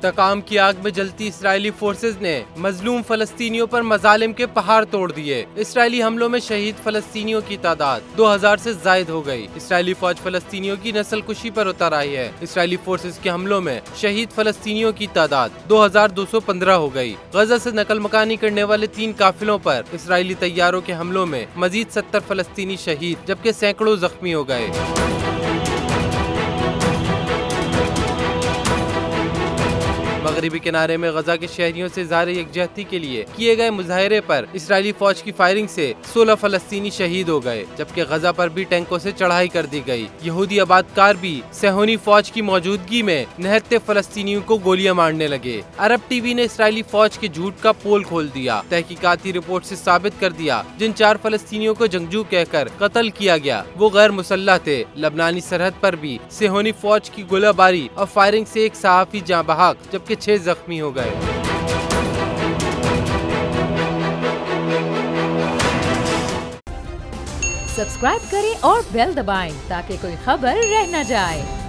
इंतकाम की आग में जलती इसराइली फोर्सेज ने मजलूम फलस्तीनियों पर मजालिम के पहाड़ तोड़ दिए। इसराइली हमलों में शहीद फलस्तीनियों की तादाद 2000 से जायद हो गई। इसराइली फौज फलस्तीनियों की नस्लकुशी पर उतर आई है। इसराइली फोर्सेज के हमलों में शहीद फलस्तीनियों की तादाद 2215 हो गई। गजा से नकल मकानी करने वाले 3 काफिलों पर इसराइली तैयारों के हमलों में मजीद 70 फलस्तीनी शहीद जबकि सैकड़ों जख्मी हो गए। मगरिबी किनारे में गजा के शहरियों से ज़ाहिर यकजहती के लिए किए गए मुजाहरे पर इसराइली फौज की फायरिंग से 16 फलस्तीनी शहीद हो गए, जबकि गजा पर भी टैंकों से चढ़ाई कर दी गई। यहूदी आबादकार भी सेहोनी फौज की मौजूदगी में निहत्ते फलस्तीनियों को गोलियां मारने लगे। अरब टीवी ने इसराइली फौज के झूठ का पोल खोल दिया। तहकीकाती रिपोर्ट से साबित कर दिया जिन 4 फलस्तीनियों को जंगजू कहकर कत्ल किया गया वो गैर मुसल्लह थे। लबनानी सरहद पर भी सेहोनी फौज की गोलाबारी और फायरिंग से एक सहाफी जाँ बहक जबकि 6 जख्मी हो गए। सब्सक्राइब करें और बेल दबाएं ताकि कोई खबर रह न जाए।